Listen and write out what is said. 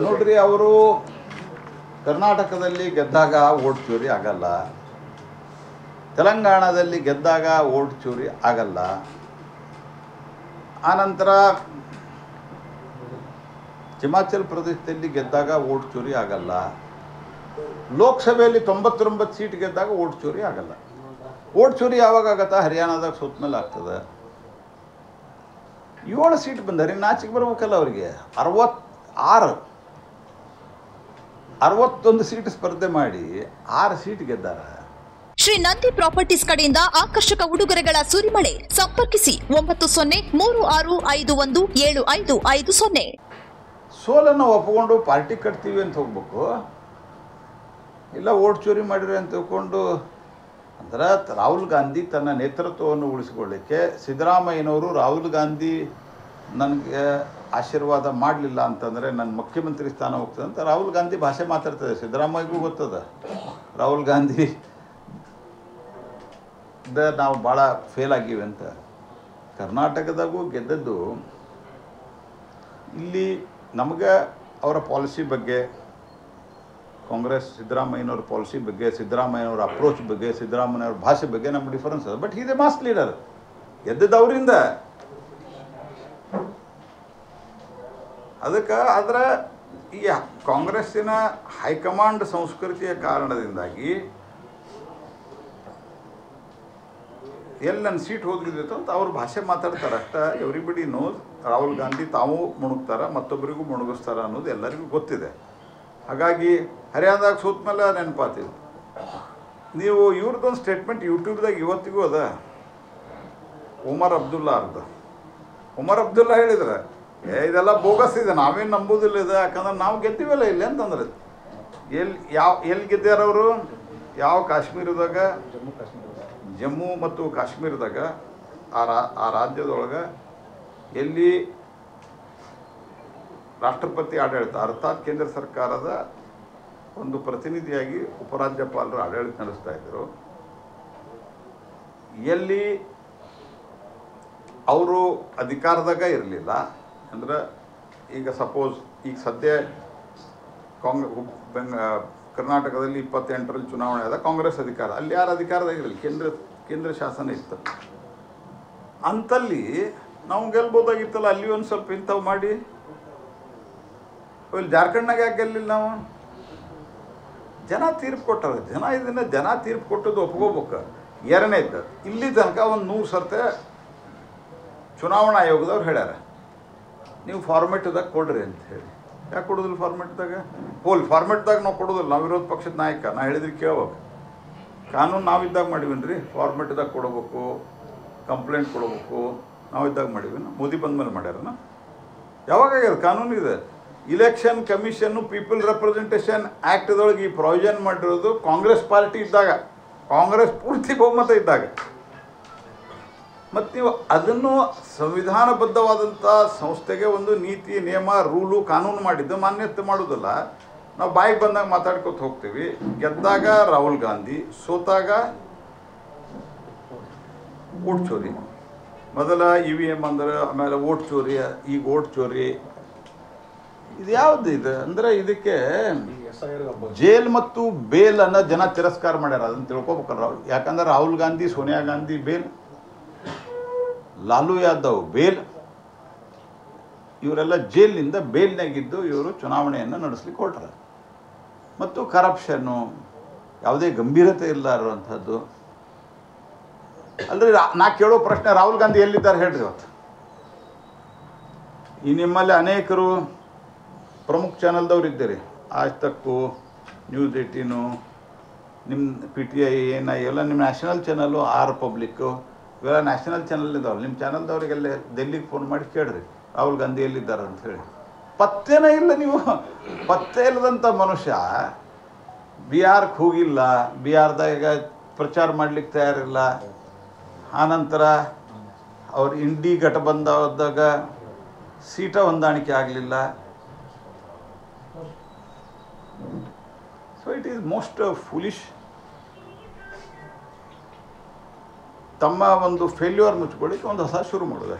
ನೋಡ್ರಿ, ಅವರು ಕರ್ನಾಟಕದಲ್ಲಿ ಗೆದ್ದಾಗ ಓಟ್ ಚೋರಿ ಆಗಲ್ಲ, ತೆಲಂಗಾಣದಲ್ಲಿ ಗೆದ್ದಾಗ ಓಟ್ ಚೋರಿ ಆಗಲ್ಲ, ಆನಂತರ ಹಿಮಾಚಲ ಪ್ರದೇಶದಲ್ಲಿ ಗೆದ್ದಾಗ ಓಟ್ ಚೋರಿ ಆಗಲ್ಲ, ಲೋಕಸಭೆಯಲ್ಲಿ 99 ಸೀಟ್ ಗೆದ್ದಾಗ ಓಟ್ ಚೋರಿ ಆಗಲ್ಲ. ಓಟ್ ಚೋರಿ ಯಾವಾಗ ಆಗತ್ತಾ? ಹರಿಯಾಣದಾಗ ಸೋತ ಮೇಲೆ ಆಗ್ತದೆ. 7 ಸೀಟ್ ಬಂದರೆ ನಾಚಿಕೆ ಬರ್ಬೇಕಲ್ಲ ಅವರಿಗೆ. 61 ಸೀಟ್ ಸ್ಪರ್ಧೆ ಮಾಡಿ 6 ಸೀಟ್ ಗೆದ್ದಾರ. ಶ್ರೀ ನಂದಿ ಪ್ರಾಪರ್ಟೀಸ್ ಕಡೆಯಿಂದ ಆಕರ್ಷಕ ಉಡುಗೊರೆಗಳ ಸುರಿಮಳೆ. ಸಂಪರ್ಕಿಸಿ 9036517550. ಸೋಲನ್ನು ಒಪ್ಪಿಕೊಂಡು ಪಾರ್ಟಿ ಕಟ್ತೀವಿ ಅಂತ ಹೋಗ್ಬೇಕು, ಇಲ್ಲ ಓಟ್ ಚೋರಿ ಮಾಡಿರಿ ಅಂತ ತಿಳ್ಕೊಂಡು. ಅಂದ್ರೆ ರಾಹುಲ್ ಗಾಂಧಿ ತನ್ನ ನೇತೃತ್ವವನ್ನು ಉಳಿಸಿಕೊಳ್ಳಿಕ್ಕೆ ಸಿದ್ದರಾಮಯ್ಯನವರು ರಾಹುಲ್ ಗಾಂಧಿ ನನಗೆ ಆಶೀರ್ವಾದ ಮಾಡಲಿಲ್ಲ ಅಂತಂದರೆ ನನ್ನ ಮುಖ್ಯಮಂತ್ರಿ ಸ್ಥಾನ ಹೋಗ್ತದೆ ಅಂತ ರಾಹುಲ್ ಗಾಂಧಿ ಭಾಷೆ ಮಾತಾಡ್ತದೆ. ಸಿದ್ದರಾಮಯ್ಯಗೂ ಗೊತ್ತದ ರಾಹುಲ್ ಗಾಂಧಿ ನಾವು ಭಾಳ ಫೇಲ್ ಆಗಿವೆ ಅಂತ. ಕರ್ನಾಟಕದಾಗೂ ಗೆದ್ದದ್ದು. ಇಲ್ಲಿ ನಮಗೆ ಅವರ ಪಾಲಿಸಿ ಬಗ್ಗೆ, ಕಾಂಗ್ರೆಸ್ ಸಿದ್ದರಾಮಯ್ಯನವ್ರ ಪಾಲಿಸಿ ಬಗ್ಗೆ, ಸಿದ್ದರಾಮಯ್ಯನವ್ರ ಅಪ್ರೋಚ್ ಬಗ್ಗೆ, ಸಿದ್ದರಾಮಯ್ಯವ್ರ ಭಾಷೆ ಬಗ್ಗೆ ನಮ್ಗೆ ಡಿಫರೆನ್ಸ್ ಅದ. ಬಟ್ ಇದೆ ಮಾಸ್ ಲೀಡರ್, ಗೆದ್ದದ್ದು ಅವರಿಂದ. ಅದಕ್ಕೆ ಆದರೆ ಈ ಕಾಂಗ್ರೆಸ್ಸಿನ ಹೈಕಮಾಂಡ್ ಸಂಸ್ಕೃತಿಯ ಕಾರಣದಿಂದಾಗಿ ಎಲ್ಲಿ ನನ್ನ ಸೀಟ್ ಹೋಗಿದ್ದಿತ್ತು ಅಂತ ಅವ್ರ ಭಾಷೆ ಮಾತಾಡ್ತಾರೆ ಅಷ್ಟೇ. ಎವ್ರಿಬಡಿ ನೋಸ್ ರಾಹುಲ್ ಗಾಂಧಿ ತಾವು ಮುಣುಗ್ತಾರೆ, ಮತ್ತೊಬ್ಬರಿಗೂ ಮುಣುಗಿಸ್ತಾರೆ ಅನ್ನೋದು ಎಲ್ಲರಿಗೂ ಗೊತ್ತಿದೆ. ಹಾಗಾಗಿ ಹರಿಯಾಣದಾಗ ಸೋತ ಮೇಲೆ ನೆನಪಾತೀವಿ. ನೀವು ಇವ್ರದ್ದೊಂದು ಸ್ಟೇಟ್ಮೆಂಟ್ ಯೂಟ್ಯೂಬ್ದಾಗ ಇವತ್ತಿಗೂ ಅದ. ಉಮರ್ ಅಬ್ದುಲ್ಲಾ ಹೇಳಿದ್ರೆ ಇದೆಲ್ಲ ಬೋಗಸ್ ಇದೆ, ನಾವೇನು ನಂಬೋದಿಲ್ಲ ಇದೆ, ಯಾಕಂದ್ರೆ ನಾವು ಗೆದ್ದೀವಲ್ಲ ಇಲ್ಲಿ ಅಂತಂದ್ರೆ. ಎಲ್ಲಿ ಗೆದ್ದಾರವರು? ಯಾವ ಕಾಶ್ಮೀರದಾಗ? ಜಮ್ಮು ಮತ್ತು ಕಾಶ್ಮೀರದಾಗ, ಆ ರಾಜ್ಯದೊಳಗೆ ಎಲ್ಲಿ ರಾಷ್ಟ್ರಪತಿ ಆಡಳಿತ ಅರ್ಥಾತ್ ಕೇಂದ್ರ ಸರ್ಕಾರದ ಒಂದು ಪ್ರತಿನಿಧಿಯಾಗಿ ಉಪರಾಜ್ಯಪಾಲರು ಆಡಳಿತ ನಡೆಸ್ತಾ ಇದ್ದರು, ಎಲ್ಲಿ ಅವರು ಅಧಿಕಾರದಾಗ ಇರಲಿಲ್ಲ. ಅಂದ್ರೆ ಈಗ ಸಪೋಸ್ ಈಗ ಸದ್ಯ ಕರ್ನಾಟಕದಲ್ಲಿ 28ರಲ್ಲಿ ಚುನಾವಣೆ ಆದ, ಕಾಂಗ್ರೆಸ್ ಅಧಿಕಾರ, ಅಲ್ಲಿ ಯಾರು ಅಧಿಕಾರದಾಗ ಇರಲಿ, ಕೇಂದ್ರ ಶಾಸನ ಇತ್ತು. ಅಂತಲ್ಲಿ ನಾವು ಗೆಲ್ಬೋದಾಗಿತ್ತಲ್ಲ, ಅಲ್ಲಿ ಒಂದು ಸ್ವಲ್ಪ ಇಂಥವು ಮಾಡಿ. ಇಲ್ಲಿ ಜಾರ್ಖಂಡ್ನಾಗ ಯಾಕೆ ಗೆಲ್ಲಿಲ್ಲ ನಾವು? ಜನ ತೀರ್ಪು ಕೊಟ್ಟಾರೆ. ಜನ ತೀರ್ಪು ಕೊಟ್ಟದ್ದು ಒಪ್ಕೋಬೇಕು. ಎರಡನೇದ್ದು, ಇಲ್ಲಿ ತನಕ ಒಂದು 100 ಸರ್ತೆ ಚುನಾವಣಾ ಆಯೋಗದವ್ರು ಹೇಳ್ಯಾರ ನೀವು ಫಾರ್ಮೆಟ್ದಾಗ ಕೊಡ್ರಿ ಅಂತ ಹೇಳಿ. ಯಾಕೆ ಕೊಡೋದಿಲ್ಲ ಫಾರ್ಮೆಟ್ದಾಗ? ಫಾರ್ಮೆಟ್ದಾಗ ನಾವು ಕೊಡೋದಿಲ್ಲ. ನಾವು ವಿರೋಧ ಪಕ್ಷದ ನಾಯಕ, ನಾ ಹೇಳಿದ್ರೆ ಕೇಳ್ಬೇಕು. ಕಾನೂನು ನಾವಿದ್ದಾಗ ಮಾಡಿವನ್ರಿ, ಫಾರ್ಮೆಟ್ದಾಗ ಕೊಡಬೇಕು, ಕಂಪ್ಲೇಂಟ್ ಕೊಡಬೇಕು, ನಾವಿದ್ದಾಗ ಮಾಡಿವಿ. ಮೋದಿ ಬಂದ ಮೇಲೆ ಮಾಡ್ಯಾರನ? ಯಾವಾಗಾಗ್ಯದ? ಕಾನೂನು ಇದೆ. ಇಲೆಕ್ಷನ್ ಕಮಿಷನ್ನು ಪೀಪಲ್ ರೆಪ್ರೆಸೆಂಟೇಷನ್ ಆ್ಯಕ್ಟ್ದೊಳಗೆ ಈ ಪ್ರೊವಿಷನ್ ಮಾಡಿರೋದು ಕಾಂಗ್ರೆಸ್ ಪಾರ್ಟಿ ಇದ್ದಾಗ, ಕಾಂಗ್ರೆಸ್ ಪೂರ್ತಿ ಬಹುಮತ ಇದ್ದಾಗ. ಮತ್ತು ನೀವು ಅದನ್ನು ಸಂವಿಧಾನಬದ್ಧವಾದಂಥ ಸಂಸ್ಥೆಗೆ ಒಂದು ನೀತಿ, ನಿಯಮ, ರೂಲು, ಕಾನೂನು ಮಾಡಿದ್ದು ಮಾನ್ಯತೆ ಮಾಡೋದಿಲ್ಲ. ನಾವು ಬಾಯಿಗೆ ಬಂದಾಗ ಮಾತಾಡ್ಕೊತ ಹೋಗ್ತೀವಿ. ಗೆದ್ದಾಗ ರಾಹುಲ್ ಗಾಂಧಿ, ಸೋತಾಗ ಓಟ್ ಚೋರಿ. ಮೊದಲ EVM ಅಂದ್ರೆ, ಆಮೇಲೆ ಓಟ್ ಚೋರಿ, ಈಗ ಓಟ್ ಚೋರಿ. ಇದು ಯಾವುದು ಇದು ಅಂದರೆ ಇದಕ್ಕೆ ಜೇಲ್ ಮತ್ತು ಬೇಲ್ ಅನ್ನೋ ಜನ ತಿರಸ್ಕಾರ ಮಾಡ್ಯಾರ. ಅದನ್ನು ತಿಳ್ಕೊಬೇಕಲ್ಲ ರಾಹುಲ್. ಯಾಕಂದ್ರೆ ರಾಹುಲ್ ಗಾಂಧಿ, ಸೋನಿಯಾ ಗಾಂಧಿ ಬೇಲ್, ಲಾಲು ಯಾದವ್ ಬೇಲ್, ಇವರೆಲ್ಲ ಜೈಲಿನಿಂದ ಬೇಲ್ನಾಗಿದ್ದು ಇವರು ಚುನಾವಣೆಯನ್ನು ನಡೆಸ್ಲಿಕ್ಕೆ ಹೊರಟ್ರೆ. ಮತ್ತು ಕರಪ್ಷನ್ನು, ಯಾವುದೇ ಗಂಭೀರತೆ ಇಲ್ಲದಂಥದ್ದು. ಅಲ್ರಿ, ನಾ ಕೇಳೋ ಪ್ರಶ್ನೆ, ರಾಹುಲ್ ಗಾಂಧಿ ಎಲ್ಲಿದ್ದಾರೆ ಹೇಳ್ರಿ ಇವತ್ತು? ಈ ನಿಮ್ಮಲ್ಲಿ ಅನೇಕರು ಪ್ರಮುಖ ಚಾನಲ್ದವ್ರು ಇದ್ದೀರಿ. ಆಜ್ ತಕ್ಕು, ನ್ಯೂಸ್ 18, ನಿಮ್ಮ PTI, ANI ಎಲ್ಲ ನಿಮ್ಮ ನ್ಯಾಷನಲ್ ಚಾನಲ್ಲು, ರಿಪಬ್ಲಿಕ್ಕು, ಇವೆಲ್ಲ ನ್ಯಾಷನಲ್ ಚಾನಲ್ ಇದ್ದಾವೆ. ನಿಮ್ಮ ಚಾನಲ್ದವ್ರಿಗೆಲ್ಲ ಡೆಲ್ಲಿಗೆ ಫೋನ್ ಮಾಡಿ ಕೇಳ್ರಿ ರಾಹುಲ್ ಗಾಂಧಿ ಎಲ್ಲಿದ್ದಾರೆ ಅಂತ ಹೇಳಿ. ಪತ್ತೇನೇ ಇಲ್ಲ. ನೀವು ಪತ್ತೆ ಇಲ್ಲದಂಥ ಮನುಷ್ಯ ಬಿಹಾರ್ಗೆ ಹೋಗಿಲ್ಲ, ಬಿಹಾರ್ದಾಗ ಪ್ರಚಾರ ಮಾಡ್ಲಿಕ್ಕೆ ತಯಾರಿಲ್ಲ. ಆನಂತರ ಅವ್ರು ಇಂಡಿ ಗಠಬಂಧನದಾಗ ಸೀಟ ಹೊಂದಾಣಿಕೆ ಆಗಲಿಲ್ಲ. So it is most foolish. ತಮ್ಮ ಒಂದು ಫೇಲ್ಯೂರ್ ಮುಚ್ಕೊಳ್ಳಿಕ್ಕೆ ಒಂದು ಹೊಸ ಶುರು ಮಾಡೋದು.